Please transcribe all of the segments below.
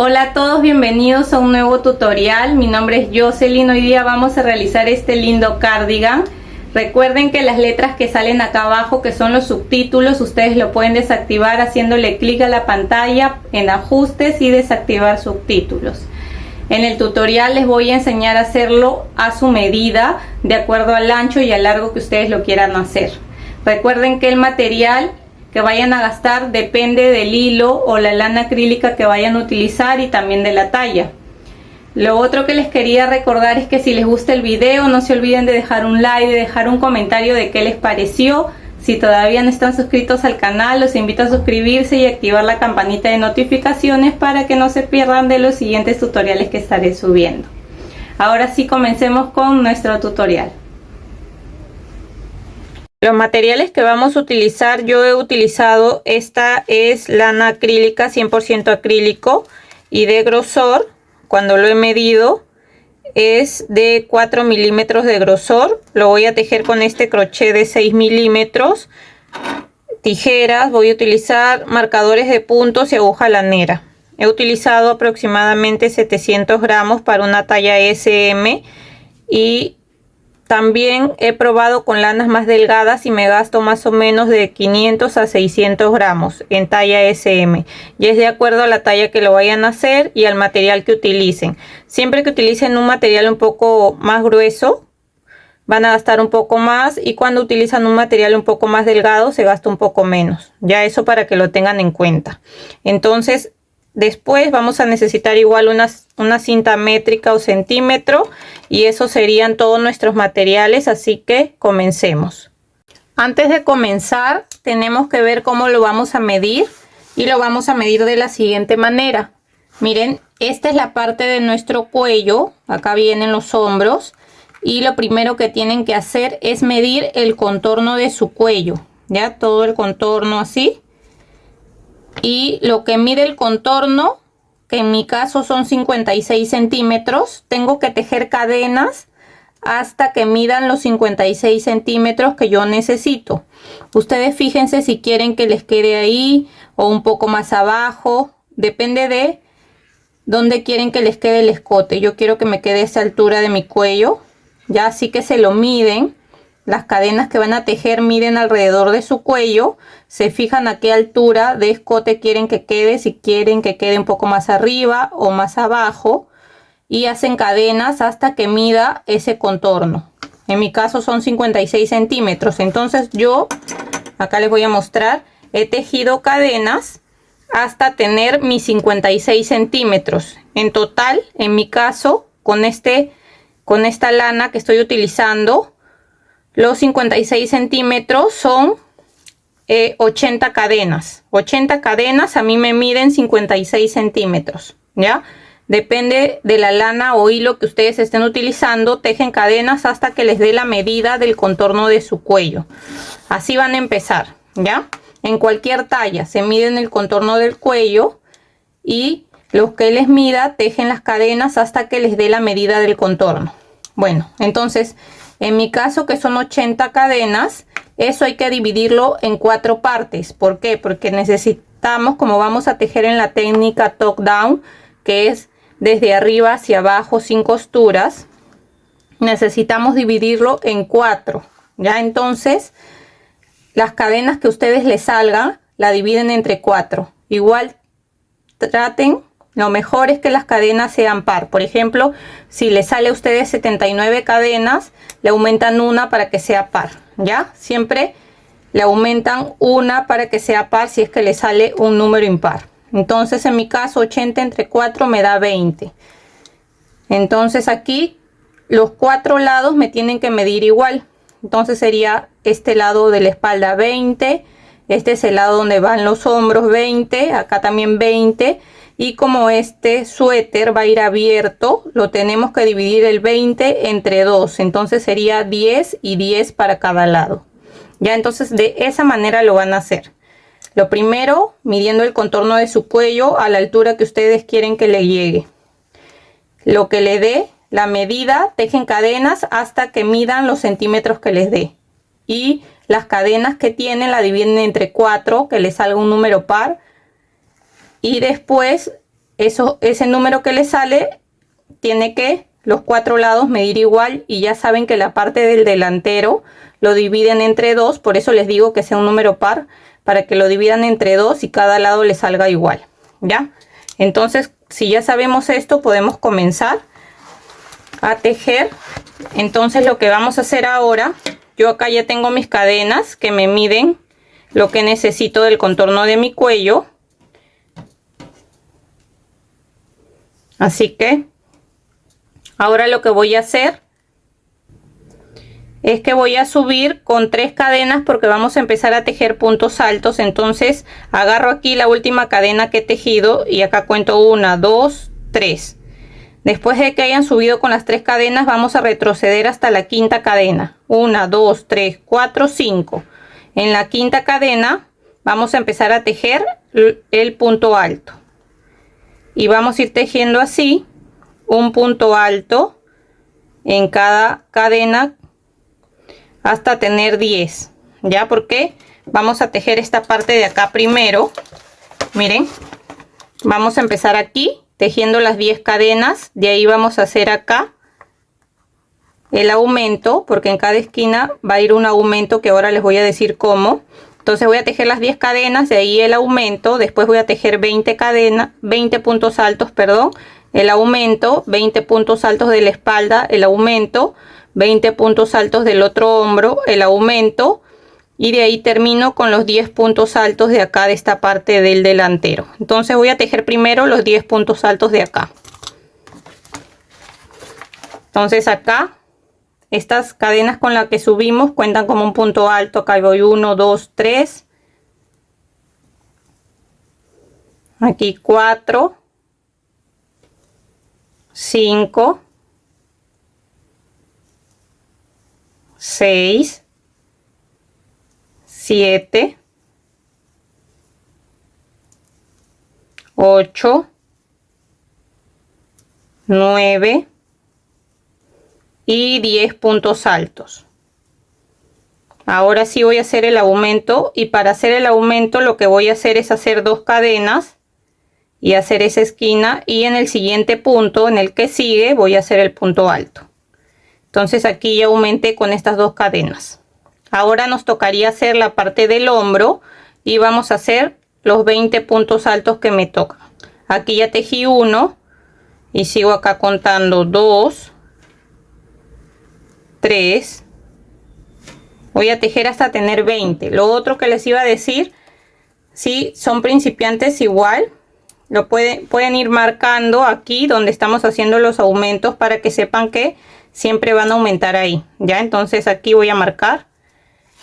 Hola a todos, bienvenidos a un nuevo tutorial. Mi nombre es Jocelyn. Hoy día vamos a realizar este lindo cardigan. Recuerden que las letras que salen acá abajo, que son los subtítulos, ustedes lo pueden desactivar haciéndole clic a la pantalla en ajustes y desactivar subtítulos. En el tutorial les voy a enseñar a hacerlo a su medida, de acuerdo al ancho y al largo que ustedes lo quieran hacer. Recuerden que el material que vayan a gastar depende del hilo o la lana acrílica que vayan a utilizar y también de la talla. Lo otro que les quería recordar es que si les gusta el video, no se olviden de dejar un like, de dejar un comentario de qué les pareció. Si todavía no están suscritos al canal, los invito a suscribirse y activar la campanita de notificaciones para que no se pierdan de los siguientes tutoriales que estaré subiendo. Ahora sí, comencemos con nuestro tutorial. Los materiales que vamos a utilizar, yo he utilizado, esta es lana acrílica, 100% acrílico, y de grosor, cuando lo he medido, es de 4 milímetros de grosor. Lo voy a tejer con este crochet de 6 milímetros. Tijeras, voy a utilizar marcadores de puntos y aguja lanera. He utilizado aproximadamente 700 gramos para una talla SM, y también he probado con lanas más delgadas y me gasto más o menos de 500 a 600 gramos en talla SM. Y es de acuerdo a la talla que lo vayan a hacer y al material que utilicen. Siempre que utilicen un material un poco más grueso, van a gastar un poco más, y cuando utilizan un material un poco más delgado se gasta un poco menos. Ya eso para que lo tengan en cuenta. Entonces, después vamos a necesitar igual una cinta métrica o centímetro, y esos serían todos nuestros materiales, así que comencemos. Antes de comenzar tenemos que ver cómo lo vamos a medir, y lo vamos a medir de la siguiente manera. Miren, esta es la parte de nuestro cuello, acá vienen los hombros, y lo primero que tienen que hacer es medir el contorno de su cuello, ya todo el contorno así. Y lo que mide el contorno, que en mi caso son 56 centímetros, tengo que tejer cadenas hasta que midan los 56 centímetros que yo necesito. Ustedes fíjense si quieren que les quede ahí o un poco más abajo, depende de dónde quieren que les quede el escote. Yo quiero que me quede a esa altura de mi cuello, ya, así que se lo miden. Las cadenas que van a tejer miden alrededor de su cuello, se fijan a qué altura de escote quieren que quede, si quieren que quede un poco más arriba o más abajo, y hacen cadenas hasta que mida ese contorno. En mi caso son 56 centímetros, entonces yo acá les voy a mostrar, he tejido cadenas hasta tener mis 56 centímetros. En total, en mi caso, con esta lana que estoy utilizando, los 56 centímetros son 80 cadenas. 80 cadenas a mí me miden 56 centímetros, ¿ya? Depende de la lana o hilo que ustedes estén utilizando, tejen cadenas hasta que les dé la medida del contorno de su cuello. Así van a empezar, ¿ya? En cualquier talla se miden el contorno del cuello, y los que les mida tejen las cadenas hasta que les dé la medida del contorno. Bueno, entonces, en mi caso, que son 80 cadenas, eso hay que dividirlo en 4 partes. ¿Por qué? Porque necesitamos, como vamos a tejer en la técnica top down, que es desde arriba hacia abajo sin costuras, necesitamos dividirlo en 4. Ya, entonces, las cadenas que ustedes les salgan, la dividen entre 4. Igual traten, lo mejor es que las cadenas sean par. Por ejemplo, si les sale a ustedes 79 cadenas, le aumentan una para que sea par, ¿ya? Siempre le aumentan una para que sea par si es que le sale un número impar. Entonces, en mi caso, 80 entre 4 me da 20. Entonces, aquí los 4 lados me tienen que medir igual. Entonces, sería este lado de la espalda 20. Este es el lado donde van los hombros, 20. Acá también 20. Y como este suéter va a ir abierto, lo tenemos que dividir el 20 entre 2. Entonces sería 10 y 10 para cada lado. Ya, entonces de esa manera lo van a hacer. Lo primero, midiendo el contorno de su cuello a la altura que ustedes quieren que le llegue. Lo que le dé la medida, tejen cadenas hasta que midan los centímetros que les dé. Y las cadenas que tienen la dividen entre 4, que les salga un número par. Y después ese número que le sale tiene que los 4 lados medir igual, y ya saben que la parte del delantero lo dividen entre 2, por eso les digo que sea un número par, para que lo dividan entre 2 y cada lado le salga igual, ¿ya? Entonces, si ya sabemos esto, podemos comenzar a tejer. Entonces, lo que vamos a hacer ahora, yo acá ya tengo mis cadenas que me miden lo que necesito del contorno de mi cuello. Así que ahora lo que voy a hacer es que voy a subir con 3 cadenas porque vamos a empezar a tejer puntos altos. Entonces agarro aquí la última cadena que he tejido y acá cuento 1, 2, 3. Después de que hayan subido con las 3 cadenas, vamos a retroceder hasta la quinta cadena. 1, 2, 3, 4, 5. En la quinta cadena vamos a empezar a tejer el punto alto. Y vamos a ir tejiendo así un punto alto en cada cadena hasta tener 10. ¿Ya? Porque vamos a tejer esta parte de acá primero. Miren, vamos a empezar aquí tejiendo las 10 cadenas. De ahí vamos a hacer acá el aumento, porque en cada esquina va a ir un aumento que ahora les voy a decir cómo. Entonces voy a tejer las 10 cadenas, de ahí el aumento, después voy a tejer 20 cadenas, 20 puntos altos, perdón, el aumento, 20 puntos altos de la espalda, el aumento, 20 puntos altos del otro hombro, el aumento, y de ahí termino con los 10 puntos altos de acá, de esta parte del delantero. Entonces voy a tejer primero los 10 puntos altos de acá. Entonces acá, estas cadenas con las que subimos cuentan como un punto alto. Acá voy 1, 2, 3. Aquí 4, 5, 6, 7, 8, 9 y 10 puntos altos. Ahora sí voy a hacer el aumento, y para hacer el aumento lo que voy a hacer es hacer 2 cadenas y hacer esa esquina, y en el siguiente punto, en el que sigue, voy a hacer el punto alto. Entonces aquí ya aumenté con estas 2 cadenas. Ahora nos tocaría hacer la parte del hombro y vamos a hacer los 20 puntos altos que me tocan. Aquí ya tejí 1 y sigo acá contando 2, 3, voy a tejer hasta tener 20. Lo otro que les iba a decir, si son principiantes, igual lo pueden ir marcando aquí donde estamos haciendo los aumentos para que sepan que siempre van a aumentar ahí, ya. Entonces aquí voy a marcar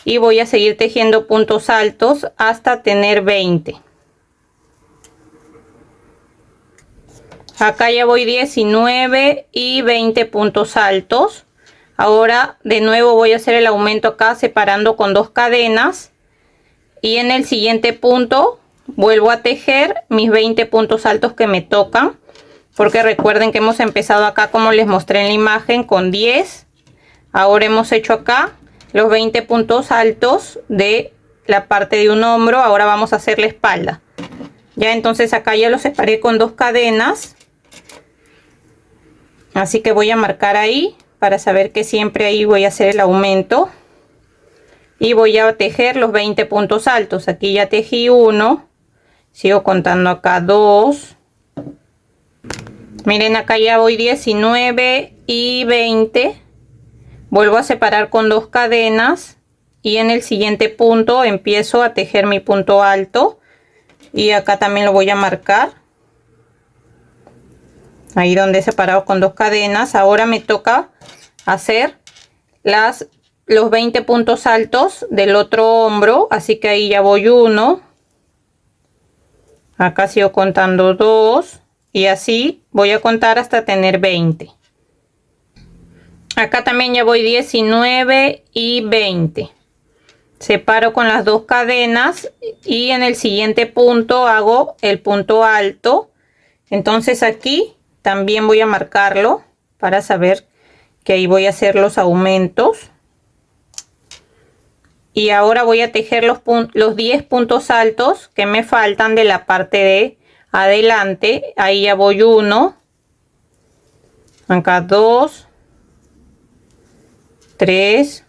y voy a seguir tejiendo puntos altos hasta tener 20. Acá ya voy 19 y 20 puntos altos. Ahora de nuevo voy a hacer el aumento acá separando con 2 cadenas, y en el siguiente punto vuelvo a tejer mis 20 puntos altos que me tocan, porque recuerden que hemos empezado acá, como les mostré en la imagen, con 10. Ahora hemos hecho acá los 20 puntos altos de la parte de un hombro. Ahora vamos a hacer la espalda, ya. Entonces acá ya lo separé con 2 cadenas, así que voy a marcar ahí para saber que siempre ahí voy a hacer el aumento, y voy a tejer los 20 puntos altos. Aquí ya tejí 1, sigo contando acá 2, miren, acá ya voy 19 y 20, vuelvo a separar con 2 cadenas, y en el siguiente punto empiezo a tejer mi punto alto, y acá también lo voy a marcar ahí donde he separado con 2 cadenas. Ahora me toca hacer los 20 puntos altos del otro hombro, así que ahí ya voy 1, acá sigo contando 2, y así voy a contar hasta tener 20. Acá también ya voy 19 y 20, separo con las 2 cadenas y en el siguiente punto hago el punto alto. Entonces aquí también voy a marcarlo para saber que ahí voy a hacer los aumentos. Y ahora voy a tejer los 10 puntos altos que me faltan de la parte de adelante, ahí ya voy 1, acá 2, 3,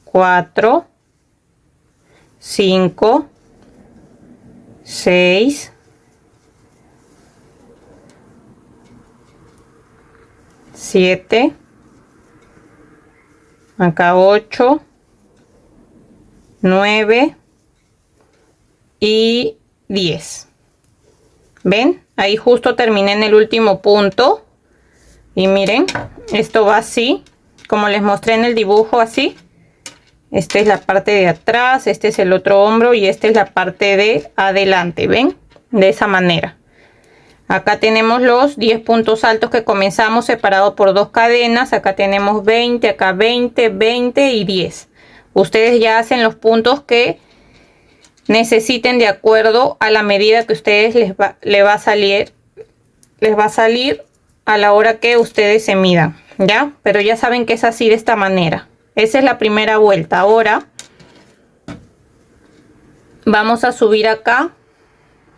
4, 5, 6, 7, acá 8, 9 y 10. ¿Ven? Ahí justo terminé en el último punto. Y miren, esto va así, como les mostré en el dibujo, así. Esta es la parte de atrás, este es el otro hombro y esta es la parte de adelante. ¿Ven? De esa manera. Acá tenemos los 10 puntos altos que comenzamos separados por 2 cadenas. Acá tenemos 20, acá 20, 20 y 10. Ustedes ya hacen los puntos que necesiten de acuerdo a la medida que ustedes les va a salir a la hora que ustedes se midan, ¿ya? Pero ya saben que es así, de esta manera. Esa es la primera vuelta. Ahora vamos a subir acá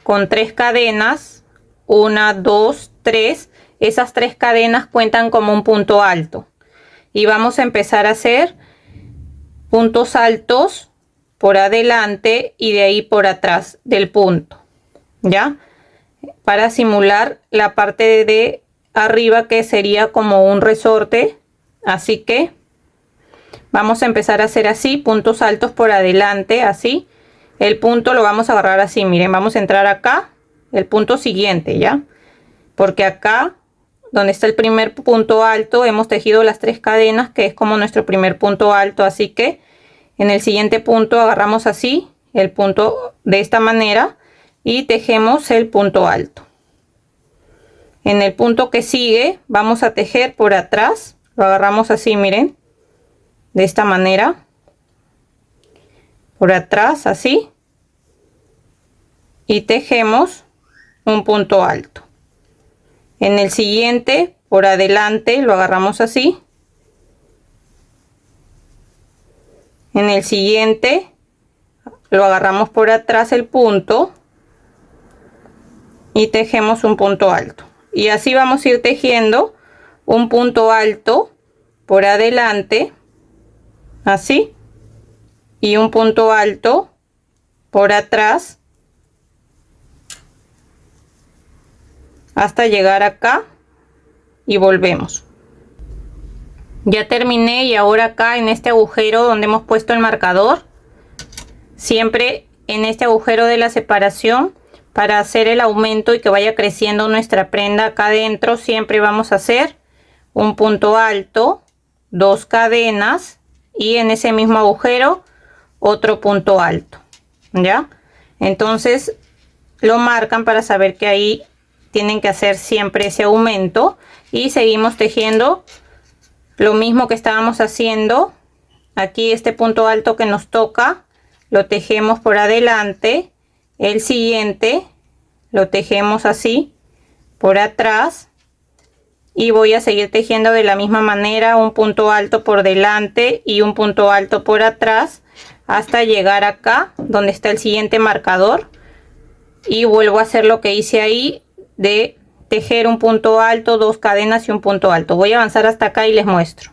con 3 cadenas. 1, 2, 3. Esas 3 cadenas cuentan como un punto alto. Y vamos a empezar a hacer puntos altos por adelante y de ahí por atrás del punto, ¿ya? Para simular la parte de arriba, que sería como un resorte. Así que vamos a empezar a hacer así, puntos altos por adelante, así. El punto lo vamos a agarrar así, miren, vamos a entrar acá, el punto siguiente, ¿ya? Porque acá, donde está el primer punto alto, hemos tejido las 3 cadenas, que es como nuestro primer punto alto. Así que en el siguiente punto agarramos así el punto de esta manera y tejemos el punto alto. En el punto que sigue vamos a tejer por atrás, lo agarramos así, miren, de esta manera, por atrás así, y tejemos un punto alto. En el siguiente por adelante lo agarramos así. En el siguiente lo agarramos por atrás el punto y tejemos un punto alto. Y así vamos a ir tejiendo un punto alto por adelante, así, y un punto alto por atrás hasta llegar acá y volvemos. Ya terminé y ahora acá en este agujero donde hemos puesto el marcador, siempre en este agujero de la separación, para hacer el aumento y que vaya creciendo nuestra prenda acá adentro, siempre vamos a hacer un punto alto, 2 cadenas y en ese mismo agujero otro punto alto, ¿ya? Entonces lo marcan para saber que ahí tienen que hacer siempre ese aumento y seguimos tejiendo lo mismo que estábamos haciendo. Aquí este punto alto que nos toca lo tejemos por adelante, el siguiente lo tejemos así por atrás y voy a seguir tejiendo de la misma manera, un punto alto por delante y un punto alto por atrás hasta llegar acá donde está el siguiente marcador, y vuelvo a hacer lo que hice ahí de tejer un punto alto, 2 cadenas y un punto alto. Voy a avanzar hasta acá y les muestro.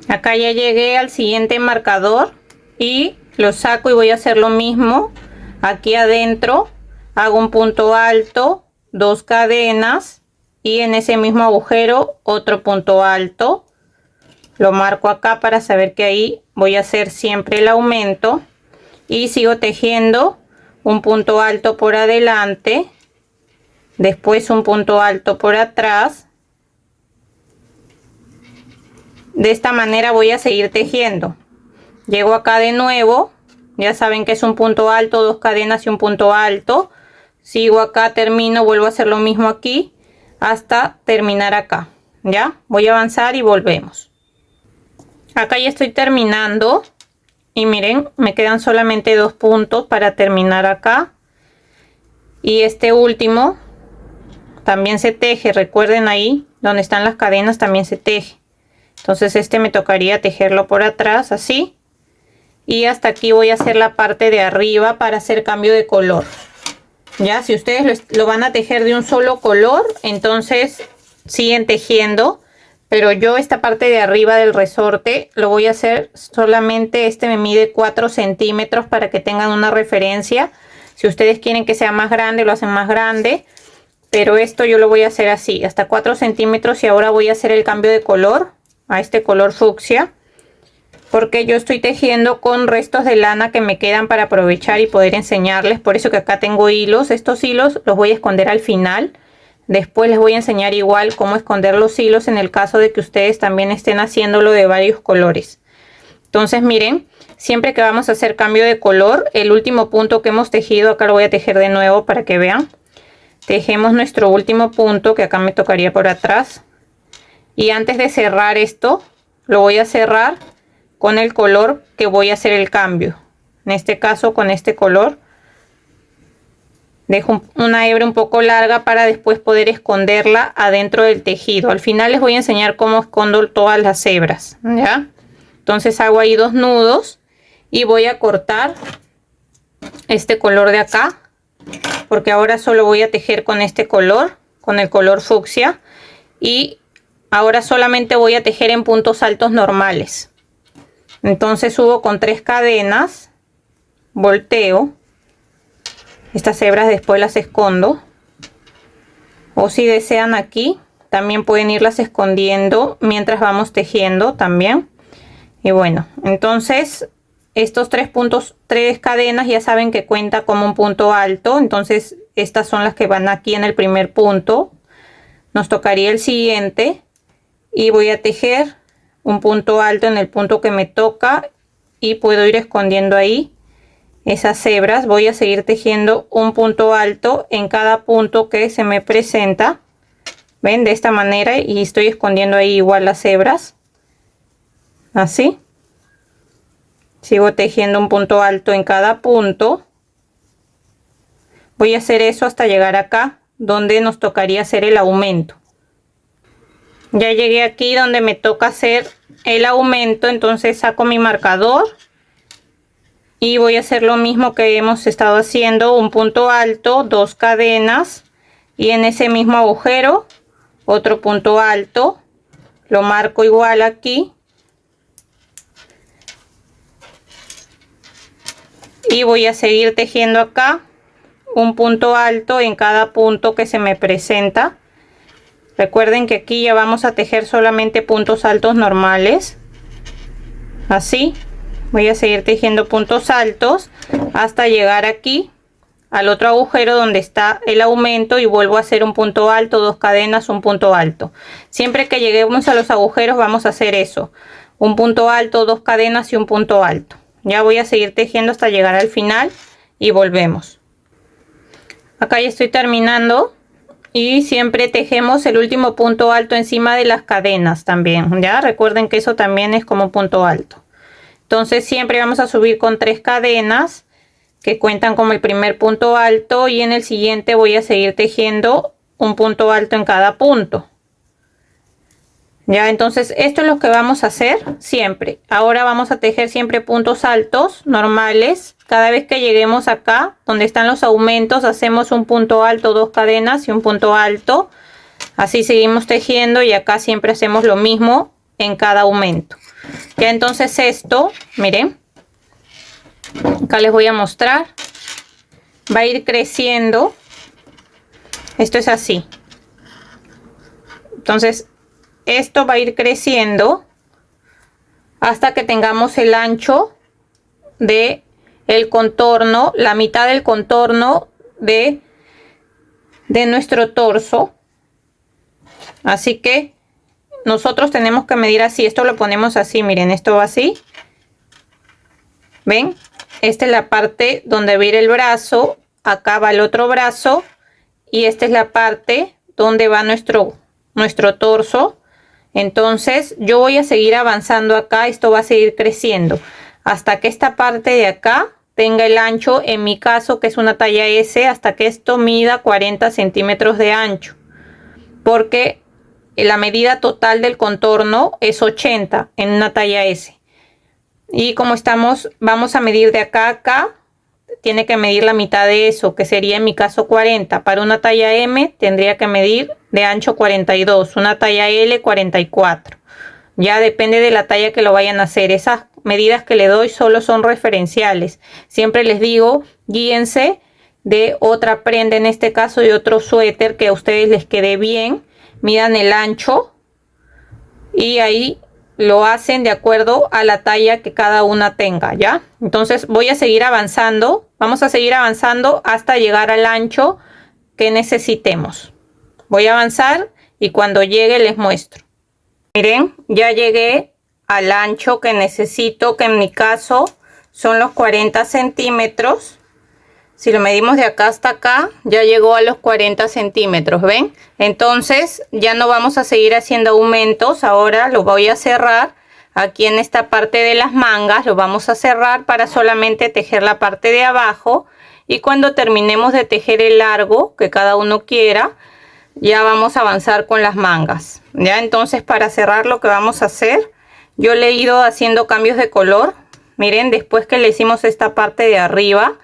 Acá ya llegué al siguiente marcador y lo saco y voy a hacer lo mismo. Aquí adentro hago un punto alto, 2 cadenas y en ese mismo agujero otro punto alto. Lo marco acá para saber que ahí voy a hacer siempre el aumento y sigo tejiendo un punto alto por adelante, después un punto alto por atrás. De esta manera voy a seguir tejiendo. Llego acá de nuevo, ya saben que es un punto alto, 2 cadenas y un punto alto. Sigo acá, termino, vuelvo a hacer lo mismo aquí hasta terminar acá. Ya voy a avanzar y volvemos. Acá ya estoy terminando y miren, me quedan solamente 2 puntos para terminar acá, y este último también se teje. Recuerden, ahí donde están las cadenas también se teje. Entonces este me tocaría tejerlo por atrás así, y hasta aquí voy a hacer la parte de arriba para hacer cambio de color. Ya, si ustedes lo van a tejer de un solo color, entonces siguen tejiendo. Pero yo esta parte de arriba del resorte lo voy a hacer solamente, me mide 4 centímetros para que tengan una referencia. Si ustedes quieren que sea más grande, lo hacen más grande. Pero esto yo lo voy a hacer así, hasta 4 centímetros. Y ahora voy a hacer el cambio de color a este color fucsia. Porque yo estoy tejiendo con restos de lana que me quedan para aprovechar y poder enseñarles. Por eso que acá tengo hilos. Estos hilos los voy a esconder al final. Después les voy a enseñar igual cómo esconder los hilos en el caso de que ustedes también estén haciéndolo de varios colores. Entonces miren, siempre que vamos a hacer cambio de color, el último punto que hemos tejido, acá lo voy a tejer de nuevo para que vean. Tejemos nuestro último punto, que acá me tocaría por atrás. Y antes de cerrar esto, lo voy a cerrar con el color que voy a hacer el cambio. En este caso con este color. Dejo una hebra un poco larga para después poder esconderla adentro del tejido. Al final les voy a enseñar cómo escondo todas las hebras, ¿ya? Entonces hago ahí 2 nudos y voy a cortar este color de acá, porque ahora solo voy a tejer con este color, con el color fucsia, y ahora solamente voy a tejer en puntos altos normales. Entonces subo con 3 cadenas, volteo. Estas hebras después las escondo, o si desean aquí también pueden irlas escondiendo mientras vamos tejiendo también. Y bueno, entonces estos 3 cadenas ya saben que cuenta como un punto alto. Entonces estas son las que van aquí en el primer punto. Nos tocaría el siguiente y voy a tejer un punto alto en el punto que me toca y puedo ir escondiendo ahí esas hebras. Voy a seguir tejiendo un punto alto en cada punto que se me presenta. Ven, de esta manera, y estoy escondiendo ahí igual las hebras. Así. Sigo tejiendo un punto alto en cada punto. Voy a hacer eso hasta llegar acá, donde nos tocaría hacer el aumento. Ya llegué aquí donde me toca hacer el aumento, entonces saco mi marcador. Y voy a hacer lo mismo que hemos estado haciendo, un punto alto, 2 cadenas y en ese mismo agujero otro punto alto, lo marco igual aquí y voy a seguir tejiendo acá un punto alto en cada punto que se me presenta. Recuerden que aquí ya vamos a tejer solamente puntos altos normales, así. Voy a seguir tejiendo puntos altos hasta llegar aquí al otro agujero donde está el aumento y vuelvo a hacer un punto alto, 2 cadenas, un punto alto. Siempre que lleguemos a los agujeros vamos a hacer eso, un punto alto, 2 cadenas y un punto alto. Ya voy a seguir tejiendo hasta llegar al final y volvemos. Acá ya estoy terminando y siempre tejemos el último punto alto encima de las cadenas también. Ya recuerden que eso también es como un punto alto. Entonces siempre vamos a subir con 3 cadenas que cuentan como el primer punto alto y en el siguiente voy a seguir tejiendo un punto alto en cada punto. Ya, entonces esto es lo que vamos a hacer siempre. Ahora vamos a tejer siempre puntos altos normales. Cada vez que lleguemos acá donde están los aumentos hacemos un punto alto, 2 cadenas y un punto alto. Así seguimos tejiendo y acá siempre hacemos lo mismo en cada aumento. Ya, entonces esto, miren, acá les voy a mostrar, va a ir creciendo. Esto es así. Entonces esto va a ir creciendo hasta que tengamos el ancho de el contorno, la mitad del contorno de nuestro torso. Así que nosotros tenemos que medir así. Esto lo ponemos así, miren, esto va así. ¿Ven? Esta es la parte donde va a ir el brazo. Acá va el otro brazo. Y esta es la parte donde va nuestro torso. Entonces yo voy a seguir avanzando acá. Esto va a seguir creciendo hasta que esta parte de acá tenga el ancho, en mi caso que es una talla S, hasta que esto mida 40 centímetros de ancho. Porque la medida total del contorno es 80 en una talla S. Y como estamos, vamos a medir de acá a acá tiene que medir la mitad de eso, que sería en mi caso 40. Para una talla M tendría que medir de ancho 42, una talla L 44. Ya depende de la talla que lo vayan a hacer. Esas medidas que le doy solo son referenciales. Siempre les digo, guíense de otra prenda, en este caso de otro suéter que a ustedes les quede bien. Midan el ancho y ahí lo hacen de acuerdo a la talla que cada una tenga, ¿ya? Entonces voy a seguir avanzando. Vamos a seguir avanzando hasta llegar al ancho que necesitemos. Voy a avanzar y cuando llegue les muestro. Miren, ya llegué al ancho que necesito, que en mi caso son los 40 centímetros. Si lo medimos de acá hasta acá, ya llegó a los 40 centímetros, ¿ven? Entonces ya no vamos a seguir haciendo aumentos. Ahora lo voy a cerrar aquí en esta parte de las mangas. Lo vamos a cerrar para solamente tejer la parte de abajo. Y cuando terminemos de tejer el largo que cada uno quiera, ya vamos a avanzar con las mangas. Ya, entonces para cerrar lo que vamos a hacer, yo le he ido haciendo cambios de color. Miren, después que le hicimos esta parte de arriba,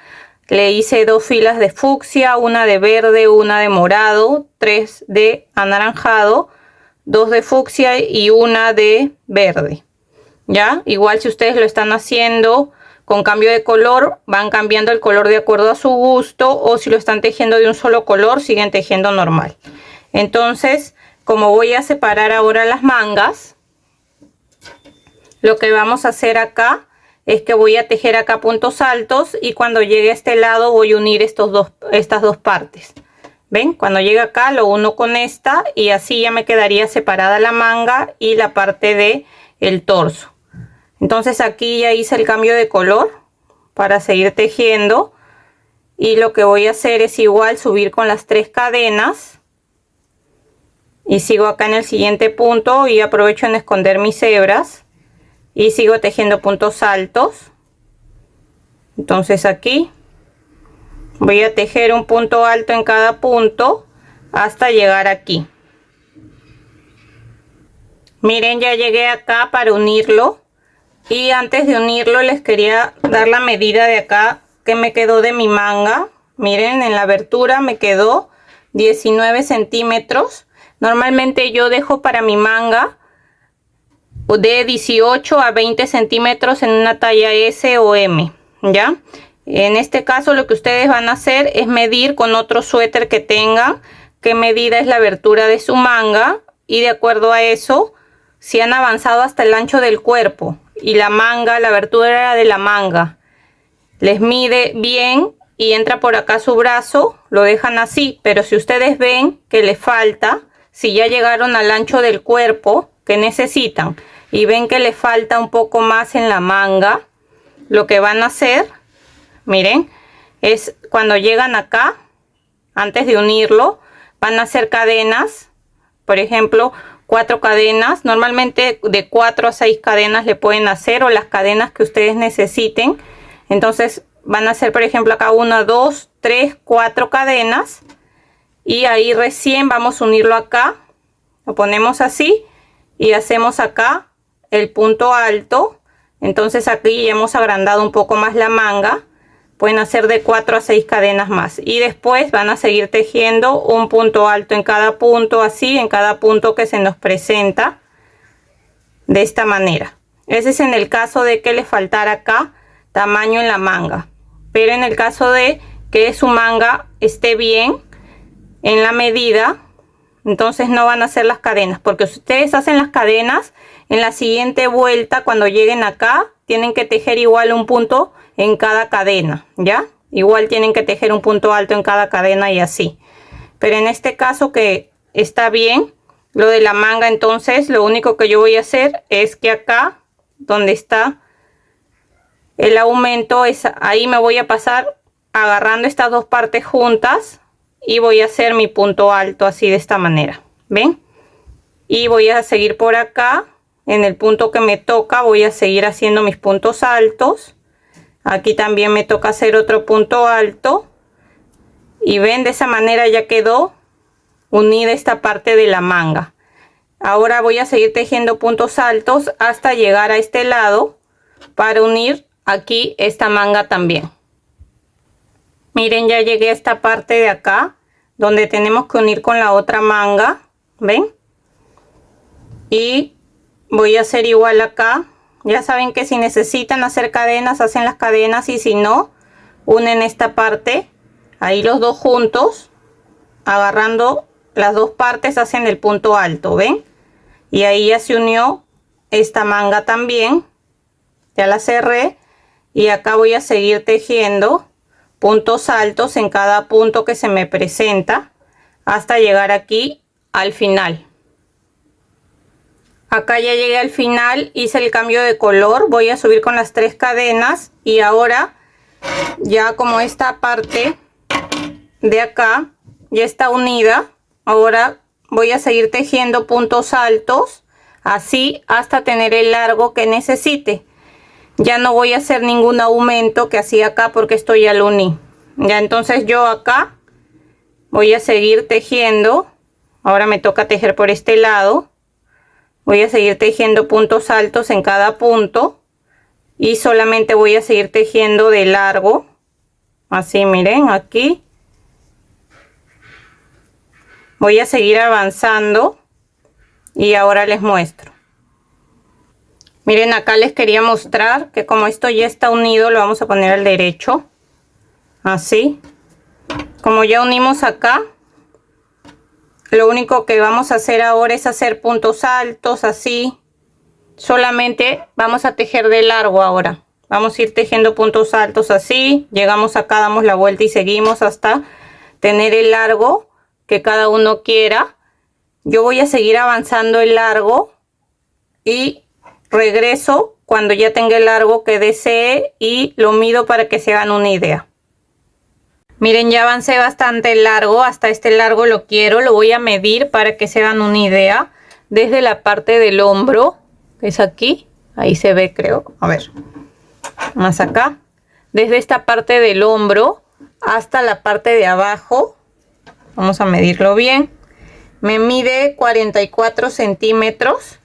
le hice 2 filas de fucsia, una de verde, una de morado, 3 de anaranjado, 2 de fucsia y una de verde. Ya, igual si ustedes lo están haciendo con cambio de color, van cambiando el color de acuerdo a su gusto, o si lo están tejiendo de un solo color, siguen tejiendo normal. Entonces, como voy a separar ahora las mangas, lo que vamos a hacer acá es que voy a tejer acá puntos altos, y cuando llegue a este lado voy a unir estas dos partes. ¿Ven? Cuando llegue acá lo uno con esta, y así ya me quedaría separada la manga y la parte de el torso. Entonces aquí ya hice el cambio de color para seguir tejiendo, y lo que voy a hacer es igual subir con las 3 cadenas y sigo acá en el siguiente punto y aprovecho en esconder mis hebras y sigo tejiendo puntos altos. Entonces aquí voy a tejer un punto alto en cada punto hasta llegar aquí. Miren, ya llegué acá para unirlo, y antes de unirlo les quería dar la medida de acá que me quedó de mi manga. Miren, en la abertura me quedó 19 centímetros. Normalmente yo dejo para mi manga de 18 a 20 centímetros en una talla S o M, ¿ya? En este caso lo que ustedes van a hacer es medir con otro suéter que tengan qué medida es la abertura de su manga, y de acuerdo a eso, si han avanzado hasta el ancho del cuerpo y la manga, la abertura de la manga les mide bien y entra por acá su brazo, lo dejan así. Pero si ustedes ven que les falta, si ya llegaron al ancho del cuerpo que necesitan y ven que les falta un poco más en la manga, lo que van a hacer, miren, es cuando llegan acá, antes de unirlo, van a hacer cadenas. Por ejemplo, 4 cadenas, normalmente de 4 a 6 cadenas le pueden hacer, o las cadenas que ustedes necesiten. Entonces van a hacer, por ejemplo, acá 1, 2, 3, 4 cadenas, y ahí recién vamos a unirlo acá. Lo ponemos así y hacemos acá el punto alto. Entonces aquí ya hemos agrandado un poco más la manga. Pueden hacer de 4 a 6 cadenas más, y después van a seguir tejiendo un punto alto en cada punto, así en cada punto que se nos presenta, de esta manera. Ese es en el caso de que le faltara acá tamaño en la manga, pero en el caso de que su manga esté bien en la medida, entonces no van a hacer las cadenas, porque si ustedes hacen las cadenas en la siguiente vuelta, cuando lleguen acá tienen que tejer igual un punto en cada cadena, ¿ya? Igual tienen que tejer un punto alto en cada cadena y así. Pero en este caso que está bien lo de la manga, entonces lo único que yo voy a hacer es que acá donde está el aumento, ahí me voy a pasar agarrando estas dos partes juntas y voy a hacer mi punto alto así, de esta manera, ¿ven? Y voy a seguir por acá en el punto que me toca, voy a seguir haciendo mis puntos altos. Aquí también me toca hacer otro punto alto, y ven, de esa manera ya quedó unida esta parte de la manga. Ahora voy a seguir tejiendo puntos altos hasta llegar a este lado para unir aquí esta manga también. Miren, ya llegué a esta parte de acá donde tenemos que unir con la otra manga, ¿ven? Y voy a hacer igual acá. Ya saben que si necesitan hacer cadenas, hacen las cadenas, y si no, unen esta parte, ahí los dos juntos, agarrando las dos partes, hacen el punto alto, ¿ven? Y ahí ya se unió esta manga también, ya la cerré, y acá voy a seguir tejiendo puntos altos en cada punto que se me presenta hasta llegar aquí al final. Acá ya llegué al final, hice el cambio de color, voy a subir con las 3 cadenas, y ahora ya como esta parte de acá ya está unida, ahora voy a seguir tejiendo puntos altos así hasta tener el largo que necesite. Ya no voy a hacer ningún aumento que hacía acá porque esto ya lo uní. Ya, entonces yo acá voy a seguir tejiendo. Ahora me toca tejer por este lado. Voy a seguir tejiendo puntos altos en cada punto y solamente voy a seguir tejiendo de largo, así, miren, aquí voy a seguir avanzando y ahora les muestro. Miren, acá les quería mostrar que como esto ya está unido, lo vamos a poner al derecho, así. Como ya unimos acá, lo único que vamos a hacer ahora es hacer puntos altos, así. Solamente vamos a tejer de largo ahora. Vamos a ir tejiendo puntos altos así. Llegamos acá, damos la vuelta y seguimos hasta tener el largo que cada uno quiera. Yo voy a seguir avanzando el largo y regreso cuando ya tenga el largo que desee y lo mido para que se hagan una idea. Miren, ya avancé bastante largo, hasta este largo lo quiero, lo voy a medir para que se hagan una idea. Desde la parte del hombro, que es aquí, ahí se ve, creo, a ver, más acá. Desde esta parte del hombro hasta la parte de abajo, vamos a medirlo bien. Me mide 44 centímetros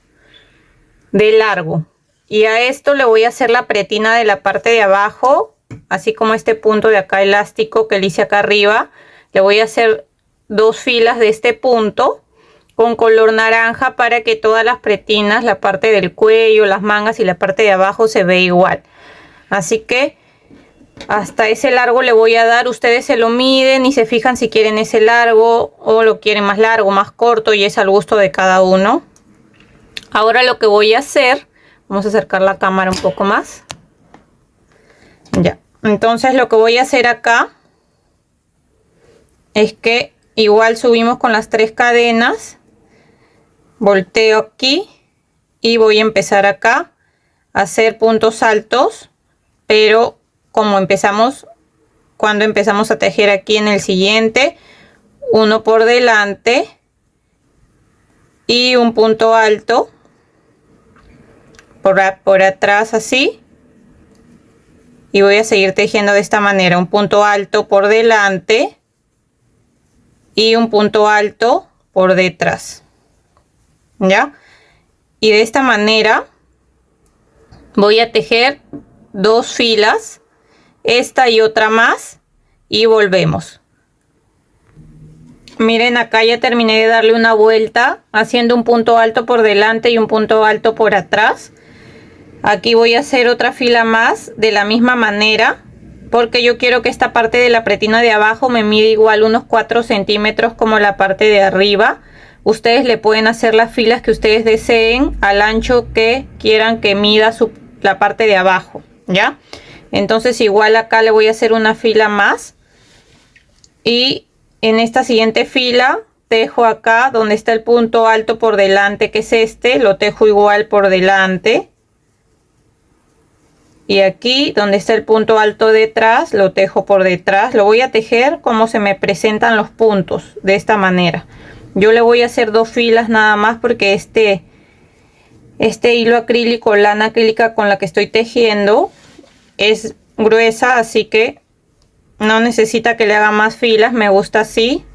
de largo. Y a esto le voy a hacer la pretina de la parte de abajo, así como este punto de acá elástico que le hice acá arriba. Le voy a hacer 2 filas de este punto con color naranja para que todas las pretinas, la parte del cuello, las mangas y la parte de abajo se ve igual. Así que hasta ese largo le voy a dar. Ustedes se lo miden y se fijan si quieren ese largo o lo quieren más largo, más corto, y es al gusto de cada uno. Ahora lo que voy a hacer, vamos a acercar la cámara un poco más. Ya, entonces lo que voy a hacer acá es que igual subimos con las 3 cadenas, volteo aquí y voy a empezar acá a hacer puntos altos, pero como empezamos, cuando empezamos a tejer aquí en el siguiente, uno por delante y un punto alto por atrás así. Y voy a seguir tejiendo de esta manera, un punto alto por delante y un punto alto por detrás, ¿ya? Y de esta manera voy a tejer 2 filas, esta y otra más, y volvemos. Miren, acá ya terminé de darle una vuelta haciendo un punto alto por delante y un punto alto por atrás. Aquí voy a hacer otra fila más de la misma manera, porque yo quiero que esta parte de la pretina de abajo me mide igual unos 4 centímetros como la parte de arriba. Ustedes le pueden hacer las filas que ustedes deseen al ancho que quieran que mida la parte de abajo, ¿ya? Entonces igual acá le voy a hacer una fila más, y en esta siguiente fila tejo acá donde está el punto alto por delante, que es este, lo tejo igual por delante. Y aquí donde está el punto alto detrás, lo tejo por detrás. Lo voy a tejer como se me presentan los puntos, de esta manera. Yo le voy a hacer 2 filas nada más porque este hilo acrílico, lana acrílica con la que estoy tejiendo es gruesa, así que no necesita que le haga más filas. Me gusta así,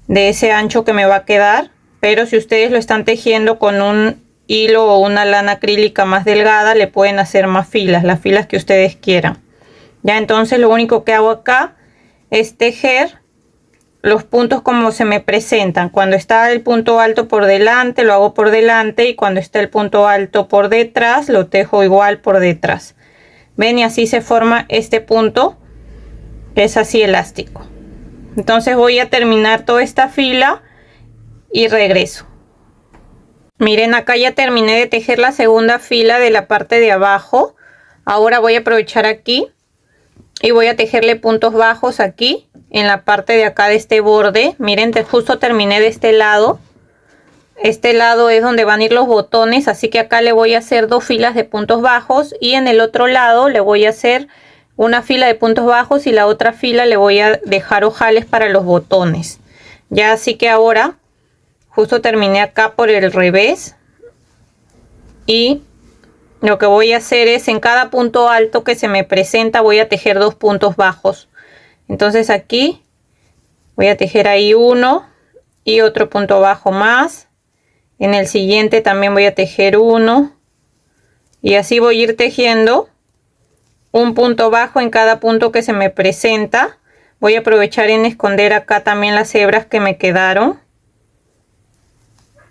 de ese ancho que me va a quedar. Pero si ustedes lo están tejiendo con un hilo o una lana acrílica más delgada, le pueden hacer más filas, las filas que ustedes quieran. Ya, entonces lo único que hago acá es tejer los puntos como se me presentan. Cuando está el punto alto por delante, lo hago por delante, y cuando está el punto alto por detrás, lo tejo igual por detrás. Ven, y así se forma este punto, que es así elástico. Entonces voy a terminar toda esta fila y regreso. Miren, acá ya terminé de tejer la segunda fila de la parte de abajo. Ahora voy a aprovechar aquí y voy a tejerle puntos bajos aquí en la parte de acá de este borde. Miren, justo terminé de este lado. Este lado es donde van a ir los botones, así que acá le voy a hacer 2 filas de puntos bajos, y en el otro lado le voy a hacer una fila de puntos bajos y la otra fila le voy a dejar ojales para los botones. Ya, así que ahora justo terminé acá por el revés, y lo que voy a hacer es en cada punto alto que se me presenta voy a tejer 2 puntos bajos. Entonces aquí voy a tejer ahí uno y otro punto bajo más. En el siguiente también voy a tejer uno, y así voy a ir tejiendo un punto bajo en cada punto que se me presenta. Voy a aprovechar en esconder acá también las hebras que me quedaron.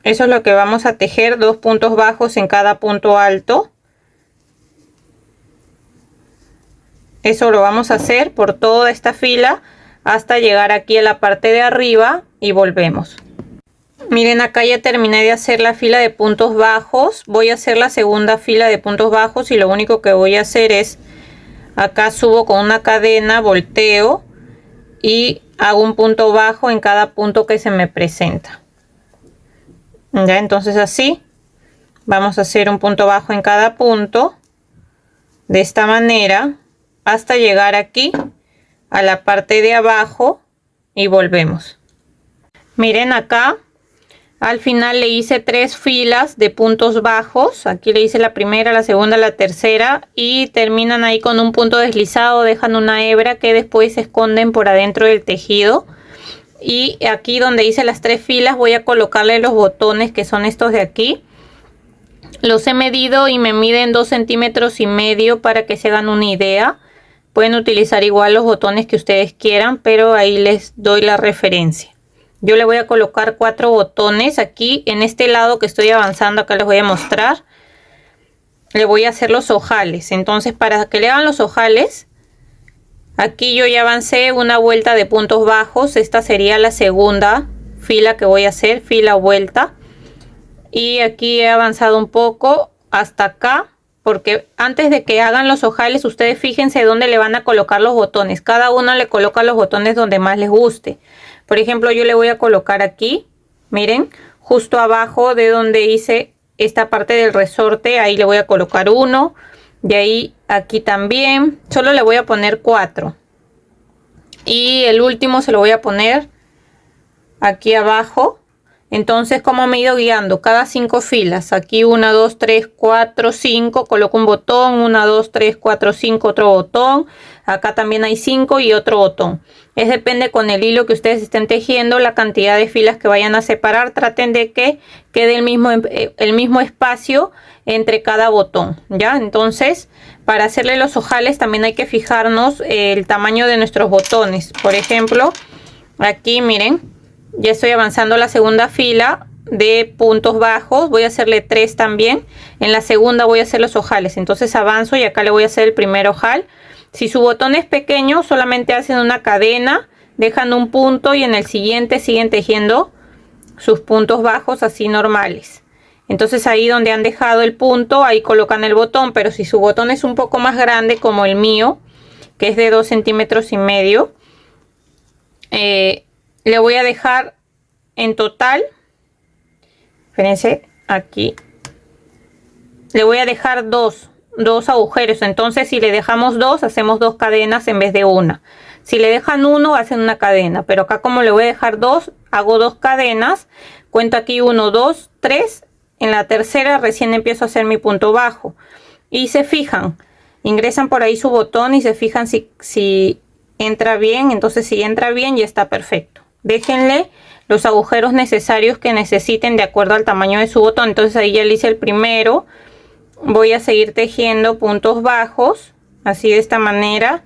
Eso es lo que vamos a tejer, 2 puntos bajos en cada punto alto. Eso lo vamos a hacer por toda esta fila hasta llegar aquí a la parte de arriba y volvemos. Miren, acá ya terminé de hacer la fila de puntos bajos. Voy a hacer la segunda fila de puntos bajos, y lo único que voy a hacer es acá subo con una cadena, volteo y hago un punto bajo en cada punto que se me presenta. Ya, entonces así vamos a hacer un punto bajo en cada punto de esta manera hasta llegar aquí a la parte de abajo y volvemos. Miren, acá al final le hice 3 filas de puntos bajos. Aquí le hice la primera, la segunda, la tercera, y terminan ahí con un punto deslizado, dejan una hebra que después se esconden por adentro del tejido. Y aquí donde hice las 3 filas voy a colocarle los botones, que son estos de aquí. Los he medido y me miden 2,5 centímetros para que se hagan una idea. Pueden utilizar igual los botones que ustedes quieran, pero ahí les doy la referencia. Yo le voy a colocar 4 botones aquí en este lado que estoy avanzando. Acá les voy a mostrar. Le voy a hacer los ojales. Entonces, para que le hagan los ojales, aquí yo ya avancé una vuelta de puntos bajos. Esta sería la segunda fila que voy a hacer, fila vuelta. Y aquí he avanzado un poco hasta acá, porque antes de que hagan los ojales, ustedes fíjense dónde le van a colocar los botones. Cada uno le coloca los botones donde más les guste. Por ejemplo, yo le voy a colocar aquí, miren, justo abajo de donde hice esta parte del resorte, ahí le voy a colocar uno. De ahí aquí también, solo le voy a poner 4. Y el último se lo voy a poner aquí abajo. Entonces, como me he ido guiando, cada 5 filas, aquí 1, 2, 3, 4, 5, coloco un botón, 1, 2, 3, 4, 5, otro botón, acá también hay 5 y otro botón. Es depende con el hilo que ustedes estén tejiendo, la cantidad de filas que vayan a separar. Traten de que quede el mismo espacio entre cada botón, ¿ya? Entonces, para hacerle los ojales también hay que fijarnos el tamaño de nuestros botones. Por ejemplo, aquí miren, ya estoy avanzando la segunda fila de puntos bajos. Voy a hacerle 3 también. En la segunda voy a hacer los ojales. Entonces avanzo y acá le voy a hacer el primer ojal. Si su botón es pequeño, solamente hacen una cadena, dejan un punto y en el siguiente siguen tejiendo sus puntos bajos así normales. Entonces ahí donde han dejado el punto, ahí colocan el botón. Pero si su botón es un poco más grande, como el mío, que es de 2,5 centímetros, le voy a dejar en total, fíjense aquí, le voy a dejar dos agujeros. Entonces, si le dejamos 2, hacemos 2 cadenas en vez de una. Si le dejan 1, hacen una cadena. Pero acá, como le voy a dejar 2, hago 2 cadenas. Cuento aquí 1, 2, 3. En la tercera recién empiezo a hacer mi punto bajo. Y se fijan, ingresan por ahí su botón y se fijan si entra bien. Entonces, si entra bien, ya está perfecto. Déjenle los agujeros necesarios que necesiten de acuerdo al tamaño de su botón. Entonces ahí ya le hice el primero. Voy a seguir tejiendo puntos bajos, así de esta manera.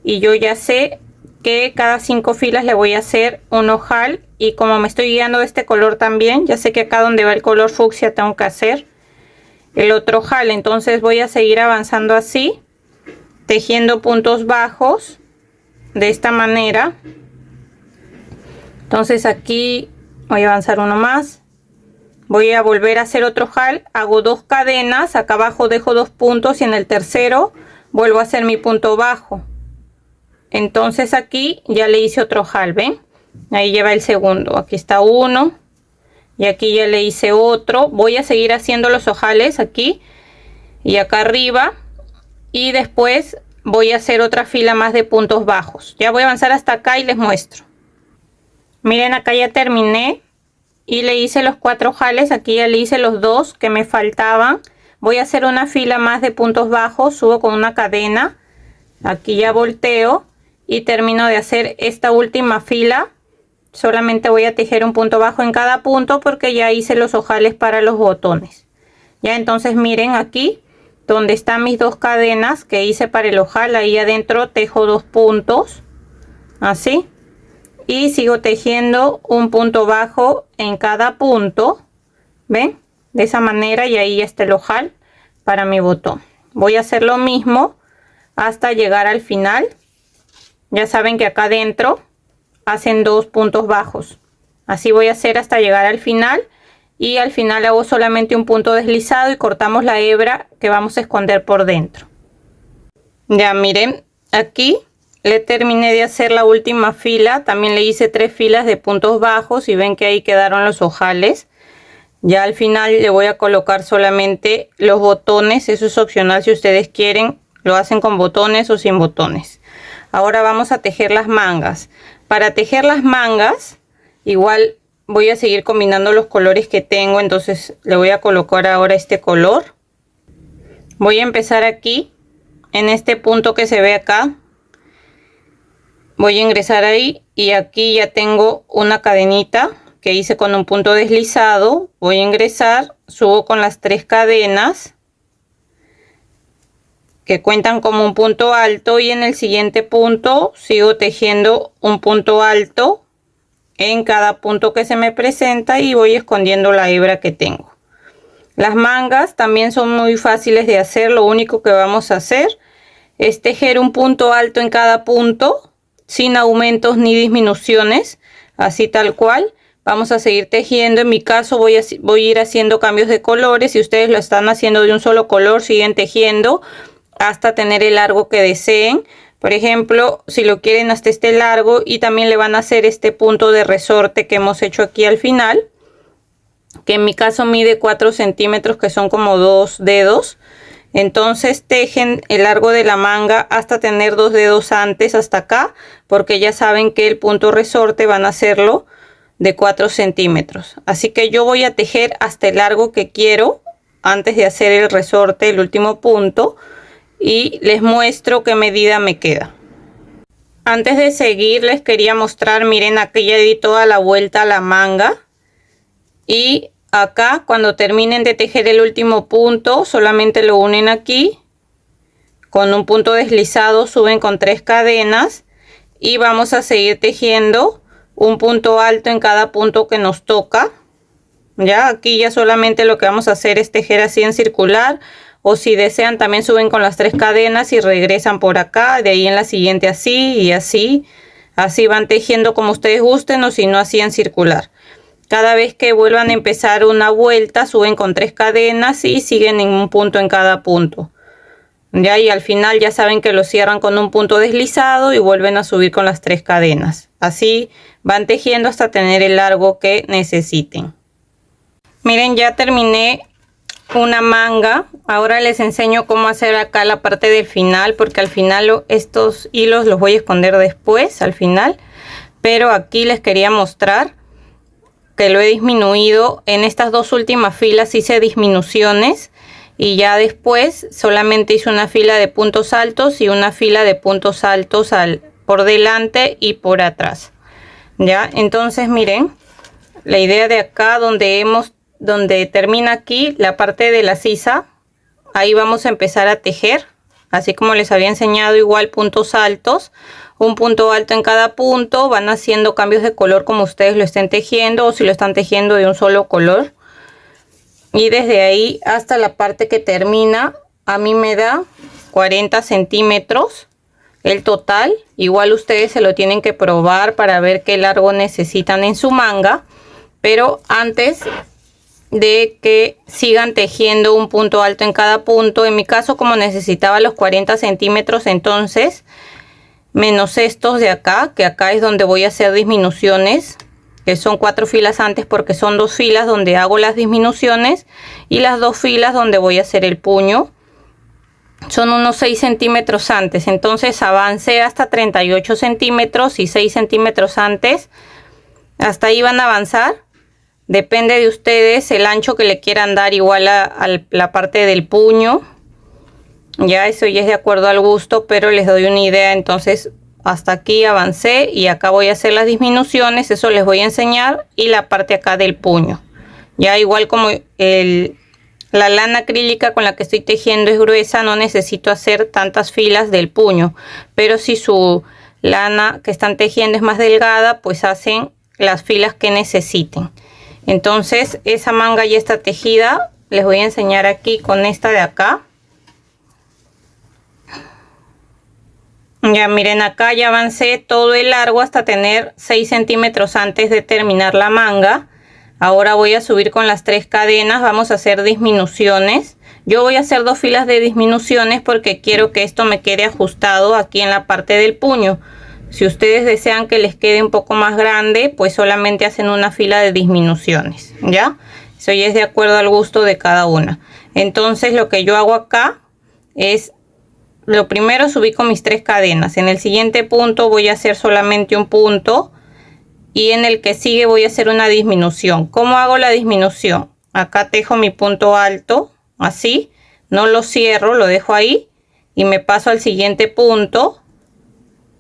Y yo ya sé que cada 5 filas le voy a hacer un ojal, y como me estoy guiando de este color también, ya sé que acá donde va el color fucsia tengo que hacer el otro ojal. Entonces voy a seguir avanzando así, tejiendo puntos bajos de esta manera. Entonces aquí voy a avanzar uno más, voy a volver a hacer otro ojal, hago 2 cadenas, acá abajo dejo 2 puntos y en el tercero vuelvo a hacer mi punto bajo. Entonces aquí ya le hice otro ojal, ven, ahí lleva el segundo, aquí está uno y aquí ya le hice otro. Voy a seguir haciendo los ojales aquí y acá arriba, y después voy a hacer otra fila más de puntos bajos. Ya voy a avanzar hasta acá y les muestro. Miren, acá ya terminé y le hice los 4 ojales, aquí ya le hice los 2 que me faltaban. Voy a hacer una fila más de puntos bajos, subo con una cadena, aquí ya volteo y termino de hacer esta última fila. Solamente voy a tejer un punto bajo en cada punto porque ya hice los ojales para los botones. Ya, entonces miren aquí donde están mis 2 cadenas que hice para el ojal, ahí adentro tejo 2 puntos así y sigo tejiendo un punto bajo en cada punto, ven, de esa manera, y ahí está el ojal para mi botón. Voy a hacer lo mismo hasta llegar al final. Ya saben que acá adentro hacen 2 puntos bajos, así voy a hacer hasta llegar al final, y al final hago solamente un punto deslizado y cortamos la hebra que vamos a esconder por dentro. Ya miren, aquí le terminé de hacer la última fila, también le hice 3 filas de puntos bajos y ven que ahí quedaron los ojales. Ya al final le voy a colocar solamente los botones, eso es opcional si ustedes quieren, lo hacen con botones o sin botones. Ahora vamos a tejer las mangas. Para tejer las mangas igual voy a seguir combinando los colores que tengo, entonces le voy a colocar ahora este color. Voy a empezar aquí en este punto que se ve acá, voy a ingresar ahí y aquí ya tengo una cadenita que hice con un punto deslizado. Voy a ingresar, subo con las 3 cadenas que cuentan como un punto alto, y en el siguiente punto sigo tejiendo un punto alto en cada punto que se me presenta y voy escondiendo la hebra que tengo. Las mangas también son muy fáciles de hacer, lo único que vamos a hacer es tejer un punto alto en cada punto sin aumentos ni disminuciones, así tal cual. Vamos a seguir tejiendo. En mi caso voy a ir haciendo cambios de colores. Si ustedes lo están haciendo de un solo color, siguen tejiendo hasta tener el largo que deseen. Por ejemplo, si lo quieren hasta este largo, y también le van a hacer este punto de resorte que hemos hecho aquí al final, que en mi caso mide 4 centímetros, que son como 2 dedos. Entonces tejen el largo de la manga hasta tener 2 dedos antes, hasta acá, porque ya saben que el punto resorte van a hacerlo de 4 centímetros. Así que yo voy a tejer hasta el largo que quiero antes de hacer el resorte, el último punto, y les muestro qué medida me queda. Antes de seguir les quería mostrar, miren, aquí ya di toda la vuelta a la manga, y acá cuando terminen de tejer el último punto solamente lo unen aquí con un punto deslizado, suben con 3 cadenas y vamos a seguir tejiendo un punto alto en cada punto que nos toca. Ya aquí ya solamente lo que vamos a hacer es tejer así en circular, o si desean también suben con las 3 cadenas y regresan por acá, de ahí en la siguiente así y así van tejiendo como ustedes gusten, o si no así en circular. Cada vez que vuelvan a empezar una vuelta suben con 3 cadenas y siguen en un punto en cada punto. Ya, y al final ya saben que lo cierran con un punto deslizado y vuelven a subir con las 3 cadenas. Así van tejiendo hasta tener el largo que necesiten. Miren, ya terminé una manga. Ahora les enseño cómo hacer acá la parte del final, porque al final estos hilos los voy a esconder después al final, pero aquí les quería mostrar que lo he disminuido. En estas 2 últimas filas hice disminuciones y ya después solamente hice una fila de puntos altos y una fila de puntos altos por delante y por atrás. Ya, entonces miren, la idea de acá donde termina aquí la parte de la sisa, ahí vamos a empezar a tejer así como les había enseñado, igual puntos altos un punto alto en cada punto, van haciendo cambios de color como ustedes lo estén tejiendo o si lo están tejiendo de un solo color. Y desde ahí hasta la parte que termina, a mí me da 40 centímetros el total. Igual ustedes se lo tienen que probar para ver qué largo necesitan en su manga. Pero antes de que sigan tejiendo un punto alto en cada punto, en mi caso como necesitaba los 40 centímetros, entonces menos estos de acá, que acá es donde voy a hacer disminuciones, que son 4 filas antes porque son 2 filas donde hago las disminuciones y las 2 filas donde voy a hacer el puño son unos 6 centímetros antes. Entonces avancé hasta 38 centímetros y 6 centímetros antes, hasta ahí van a avanzar. Depende de ustedes el ancho que le quieran dar, igual a la parte del puño. Ya eso ya es de acuerdo al gusto, pero les doy una idea. Entonces hasta aquí avancé y acá voy a hacer las disminuciones, eso les voy a enseñar, y la parte acá del puño. Ya igual como la lana acrílica con la que estoy tejiendo es gruesa, no necesito hacer tantas filas del puño, pero si su lana que están tejiendo es más delgada, pues hacen las filas que necesiten. Entonces esa manga ya está tejida, les voy a enseñar aquí con esta de acá. Ya miren, acá ya avancé todo el largo hasta tener 6 centímetros antes de terminar la manga. Ahora voy a subir con las 3 cadenas, vamos a hacer disminuciones. Yo voy a hacer 2 filas de disminuciones porque quiero que esto me quede ajustado aquí en la parte del puño. Si ustedes desean que les quede un poco más grande, pues solamente hacen una fila de disminuciones, ¿ya? Eso ya es de acuerdo al gusto de cada una. Entonces lo que yo hago acá es, lo primero subí con mis 3 cadenas. En el siguiente punto voy a hacer solamente un punto. Y en el que sigue voy a hacer una disminución. ¿Cómo hago la disminución? Acá tejo mi punto alto, así. No lo cierro, lo dejo ahí. Y me paso al siguiente punto.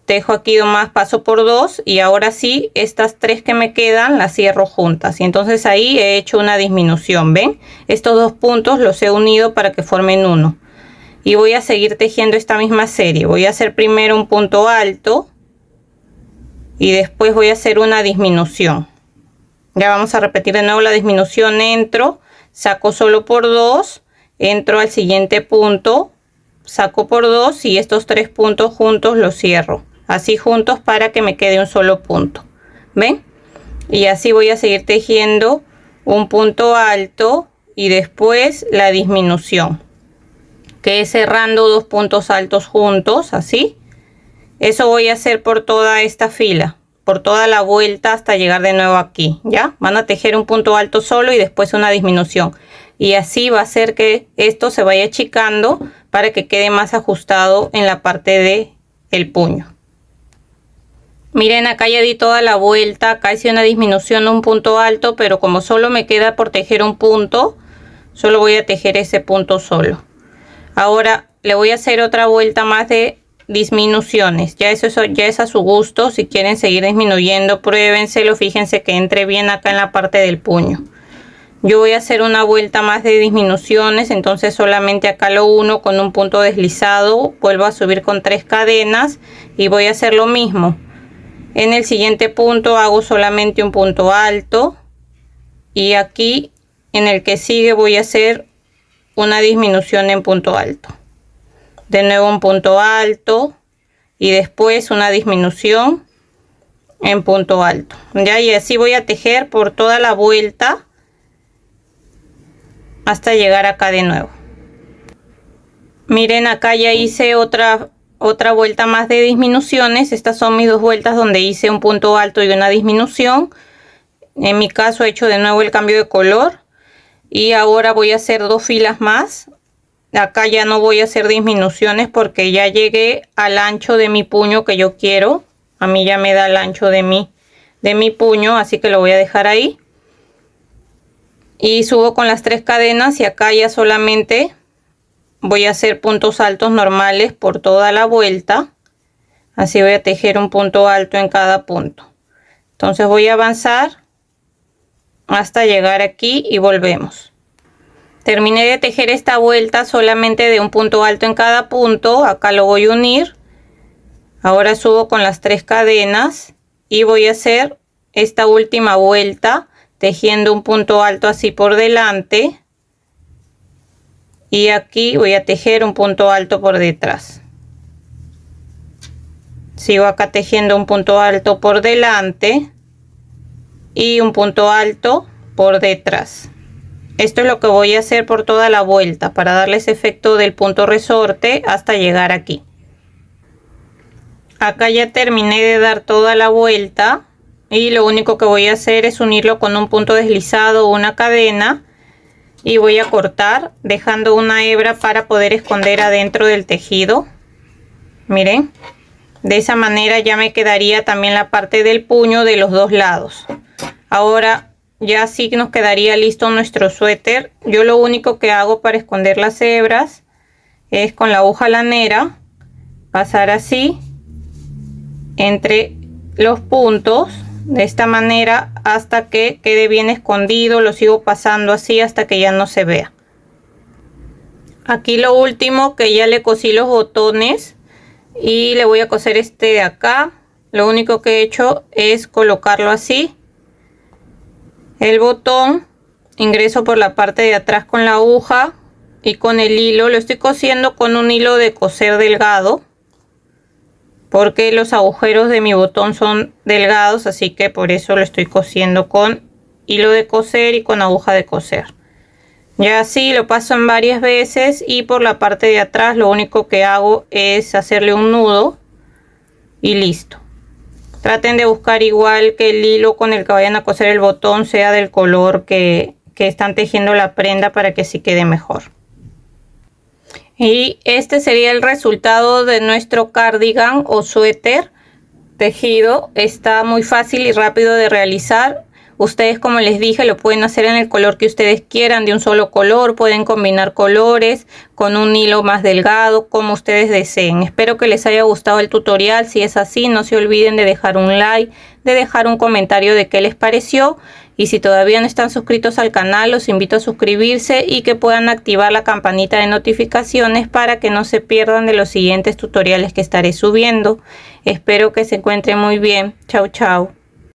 Tejo aquí nomás, paso por 2. Y ahora sí, estas 3 que me quedan las cierro juntas. Y entonces ahí he hecho una disminución. ¿Ven? Estos 2 puntos los he unido para que formen uno. Y voy a seguir tejiendo esta misma serie. Voy a hacer primero un punto alto y después voy a hacer una disminución. Ya vamos a repetir de nuevo la disminución. Entro, saco solo por 2, entro al siguiente punto, saco por 2 y estos 3 puntos juntos los cierro, así juntos para que me quede un solo punto. ¿Ven? Y así voy a seguir tejiendo un punto alto y después la disminución, que es cerrando 2 puntos altos juntos, así. Eso voy a hacer por toda esta fila, por toda la vuelta hasta llegar de nuevo aquí. Ya van a tejer un punto alto solo y después una disminución, y así va a hacer que esto se vaya achicando para que quede más ajustado en la parte de el puño. Miren, acá ya di toda la vuelta, acá hice una disminución, un punto alto, pero como solo me queda por tejer un punto, solo voy a tejer ese punto solo. Ahora le voy a hacer otra vuelta más de disminuciones. Ya eso ya es a su gusto. Si quieren seguir disminuyendo, pruébenselo, fíjense que entre bien acá en la parte del puño. Yo voy a hacer una vuelta más de disminuciones, entonces solamente acá lo uno con un punto deslizado, vuelvo a subir con 3 cadenas y voy a hacer lo mismo. En el siguiente punto hago solamente un punto alto y aquí en el que sigue voy a hacer una disminución en punto alto. De nuevo un punto alto y después una disminución en punto alto. Ya, y así voy a tejer por toda la vuelta hasta llegar acá de nuevo. Miren, acá ya hice otra vuelta más de disminuciones. Estas son mis 2 vueltas donde hice un punto alto y una disminución. En mi caso he hecho de nuevo el cambio de color y ahora voy a hacer 2 filas más. Acá ya no voy a hacer disminuciones porque ya llegué al ancho de mi puño que yo quiero. A mí ya me da el ancho de mi puño, así que lo voy a dejar ahí. Y subo con las 3 cadenas y acá ya solamente voy a hacer puntos altos normales por toda la vuelta. Así voy a tejer un punto alto en cada punto. Entonces voy a avanzar hasta llegar aquí y volvemos. Terminé de tejer esta vuelta solamente de un punto alto en cada punto. Acá lo voy a unir. Ahora subo con las 3 cadenas y voy a hacer esta última vuelta tejiendo un punto alto así por delante, y aquí voy a tejer un punto alto por detrás. Sigo acá tejiendo un punto alto por delante y un punto alto por detrás. Esto es lo que voy a hacer por toda la vuelta para darles efecto del punto resorte hasta llegar aquí. Acá ya terminé de dar toda la vuelta y lo único que voy a hacer es unirlo con un punto deslizado o una cadena, y voy a cortar dejando una hebra para poder esconder adentro del tejido. Miren, de esa manera ya me quedaría también la parte del puño de los dos lados. Ahora ya sí nos quedaría listo nuestro suéter. Yo lo único que hago para esconder las hebras es con la aguja lanera pasar así entre los puntos de esta manera hasta que quede bien escondido. Lo sigo pasando así hasta que ya no se vea. Aquí lo último, que ya le cosí los botones y le voy a coser este de acá. Lo único que he hecho es colocarlo así. El botón ingreso por la parte de atrás con la aguja y con el hilo lo estoy cosiendo con un hilo de coser delgado, porque los agujeros de mi botón son delgados, así que por eso lo estoy cosiendo con hilo de coser y con aguja de coser. Ya así lo paso en varias veces, y por la parte de atrás lo único que hago es hacerle un nudo y listo. Traten de buscar igual que el hilo con el que vayan a coser el botón sea del color que están tejiendo la prenda, para que así quede mejor. Y este sería el resultado de nuestro cardigan o suéter tejido. Está muy fácil y rápido de realizar. Ustedes, como les dije, lo pueden hacer en el color que ustedes quieran, de un solo color. Pueden combinar colores con un hilo más delgado, como ustedes deseen. Espero que les haya gustado el tutorial. Si es así, no se olviden de dejar un like, de dejar un comentario de qué les pareció. Y si todavía no están suscritos al canal, los invito a suscribirse y que puedan activar la campanita de notificaciones para que no se pierdan de los siguientes tutoriales que estaré subiendo. Espero que se encuentren muy bien. Chau, chau.